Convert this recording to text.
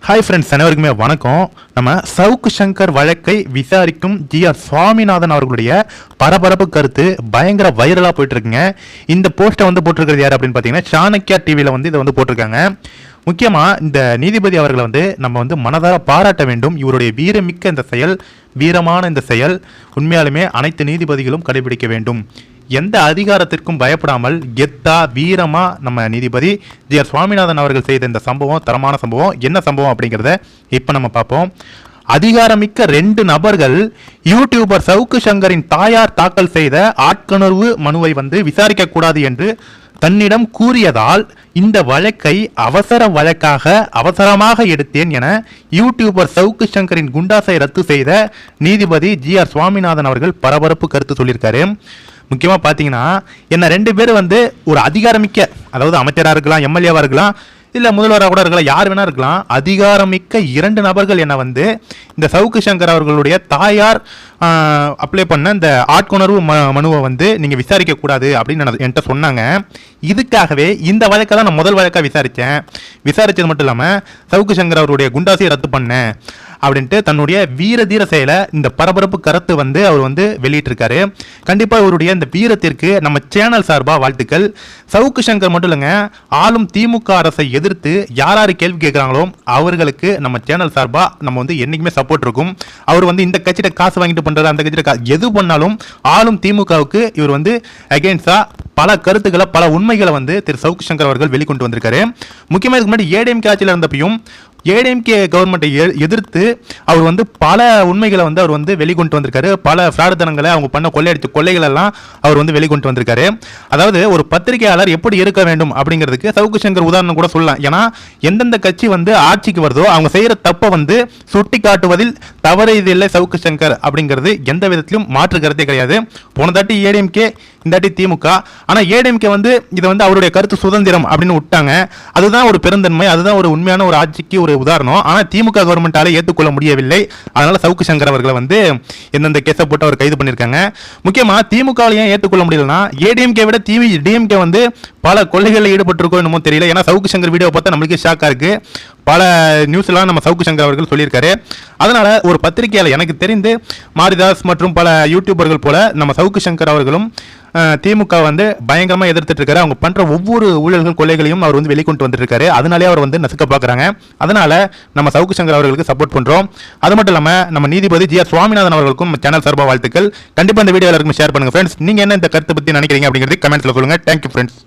Hi friends, அனைவருக்குமே வணக்கம். நம்ம சவுக்கு சங்கர் வழக்கை விசாரிக்கும் ஜி.ஆர். சுவாமிநாதன் அவர்களுடைய பரபரப்பு கருத்து பயங்கர வைரலாக போயிட்டு இருக்குங்க. இந்த போஸ்ட்டை போட்டிருக்கிறது யார் அப்படின்னு பார்த்தீங்கன்னா, சாணக்கியா டிவியில் இதை போட்டிருக்காங்க. முக்கியமாக இந்த நீதிபதி அவர்களை நம்ம மனதார பாராட்ட வேண்டும். இவருடைய வீரமிக்க இந்த செயல், வீரமான இந்த செயல் உண்மையாலுமே அனைத்து நீதிபதிகளும் கடைபிடிக்க வேண்டும். எந்த அதிகாரத்திற்கும் பயப்படாமல் கெத்தா வீரமா நம்ம நீதிபதி ஜி.ஆர். சுவாமிநாதன் அவர்கள் செய்த இந்த சம்பவம் தரமான சம்பவம். என்ன சம்பவம் அப்படிங்கிறத இப்போ நம்ம பார்ப்போம். அதிகாரமிக்க 2 நபர்கள் யூடியூபர் சவுக்கு சங்கரின் தாயார் தாக்கல் செய்த ஆட்கொணர்வு மனுவை விசாரிக்க கூடாது என்று தன்னிடம் கூறியதால் இந்த வழக்கை அவசர வழக்காக அவசரமாக எடுத்தேன் என யூடியூபர் சவுக்கு சங்கரின் குண்டாசை ரத்து செய்த நீதிபதி ஜி.ஆர். சுவாமிநாதன் அவர்கள் பரபரப்பு கருத்து சொல்லியிருக்காரு. முக்கியமாக பார்த்தீங்கன்னா, என்ன 2 பேர் ஒரு அதிகாரமிக்க, அதாவது அமைச்சராக இருக்கலாம், எம்எல்ஏவாக இருக்கலாம், இல்லை முதல்வராக கூட இருக்கலாம், யார் வேணா இருக்கலாம், அதிகாரமிக்க 2 நபர்கள் என்ன இந்த சவுக்கு சங்கர் அவர்களுடைய தாயார் அப்ளை பண்ண இந்த ஆட்கொணர்வு மனுவை நீங்கள் விசாரிக்க கூடாது அப்படின்னு என்கிட்ட சொன்னாங்க. இதுக்காகவே இந்த வழக்கை தான் நான் முதல் வழக்காக விசாரித்தது மட்டும் இல்லாமல் சவுக்கு சங்கர் அவருடைய குண்டாசியை ரத்து பண்ணேன் அப்படின்ட்டு தன்னுடைய வீர தீர செயலை இந்த பரபரப்பு கருத்து அவர் வெளியிட்டிருக்காரு. கண்டிப்பாக இவருடைய இந்த வீரத்திற்கு நம்ம சேனல் சார்பாக வாழ்த்துக்கள். சவுக்கு சங்கர் மட்டும் இல்லைங்க, ஆளும் திமுக அரசை எதிர்த்து யார் கேள்வி கேட்குறாங்களோ அவர்களுக்கு நம்ம சேனல் சார்பாக நம்ம என்றைக்குமே சப்போர்ட் இருக்கும். அவர் இந்த கட்சியிட்ட காசு வாங்கிட்டு பண்ணுறது, அந்த கட்சியிட்ட எது பண்ணாலும் ஆளும் திமுகவுக்கு இவர் அகெயின்ஸ்டா பல கருத்துக்களை, பல உண்மைகளை திரு சவுக்கு சங்கர் அவர்கள் வெளிக்கொண்டு வந்திருக்காரு. முக்கியமாக இதுக்கு முன்னாடி ஏடிஎம்கே ஆட்சியில் இருந்தப்பையும் ஏடிஎம்கே கவர்மெண்ட்டை எதிர்த்து அவர் பல உண்மைகளை அவர் வெளிக்கொண்டு வந்திருக்காரு. பல பிராடுத்தனங்களை அவங்க பண்ண கொள்ளைகள் எல்லாம் அவர் வெளிக்கொண்டு வந்திருக்காரு. அதாவது ஒரு பத்திரிகையாளர் எப்படி இருக்க வேண்டும் அப்படிங்கிறதுக்கு சவுக்கு சங்கர் உதாரணம் கூட சொல்லலாம். ஏன்னா எந்தெந்த கட்சி ஆட்சிக்கு வருதோ அவங்க செய்யற தப்பை சுட்டி காட்டுவதில் தவறு இது இல்லை சவுக்கு சங்கர் அப்படிங்கிறது எந்த விதத்திலும் மாற்று கருத்தே கிடையாது. போன தாட்டி ஏடிஎம்கே, இந்த தாட்டி திமுக. ஆனால் ஏடிஎம்கே இதை அவருடைய கருத்து சுதந்திரம் அப்படின்னு விட்டாங்க. அதுதான் ஒரு பெருந்தன்மை, அதுதான் ஒரு உண்மையான ஒரு ஆட்சிக்கு ஒரு உதாரணம். ஆனால் திமுக கவர்மெண்டால ஏற்றுக்கொள்ள முடியவில்லை. அதனால சவுக்கு சங்கர் அவர்களை எந்தெந்த கேஸை போட்டு அவர் கைது பண்ணியிருக்காங்க. முக்கியமாக திமுக ஏன் ஏற்றுக்கொள்ள முடியலன்னா, ஏடிஎம்கே விட டிஎம்கே பல கொள்ளைகளில் ஈடுபட்டிருக்கோ என்னமோ தெரியல. ஏன்னா சவுக்கு சங்கர் வீடியோ பார்த்தா நம்மளுக்கு ஷாக்கா இருக்கு. பல நியூஸ்லாம் நம்ம சவுக்கு சங்கர் அவர்கள் சொல்லியிருக்காரு. அதனால ஒரு பத்திரிகையாளர், எனக்கு தெரிந்து மாரிதாஸ் மற்றும் பல யூடியூபர்கள் போல நம்ம சவுக்கு சங்கர் அவர்களும் திமுக பயங்கரமாக எதிர்த்துட்டு இருக்காரு. அவங்க பண்ற ஒவ்வொரு ஊழல்கள் கொள்ளைகளையும் அவர் வெளிக்கொண்டு வந்துட்டு இருக்காரு. அதனாலே அவர் நசுக்க பார்க்குறாங்க. அதனால நம்ம சவுக்கு சங்கர் அவர்களுக்கு சப்போர்ட் பண்றோம். அது மட்டும் இல்லாமல் நம்ம நீதிபதி ஜி.ஆர். சுவாமிநாதன் அவர்களுக்கும் சேனல் சார்பாக வாழ்த்துக்கள். கண்டிப்பாக இந்த வீடியோ எல்லாருக்கும் ஷேர் பண்ணுங்க ஃப்ரெண்ட்ஸ். நீங்க என்ன இந்த கருத்தை பற்றி நினைக்கிறீங்க அப்படிங்கிறது கமெண்ட்ஸ்ல சொல்லுங்க. Thank you friends.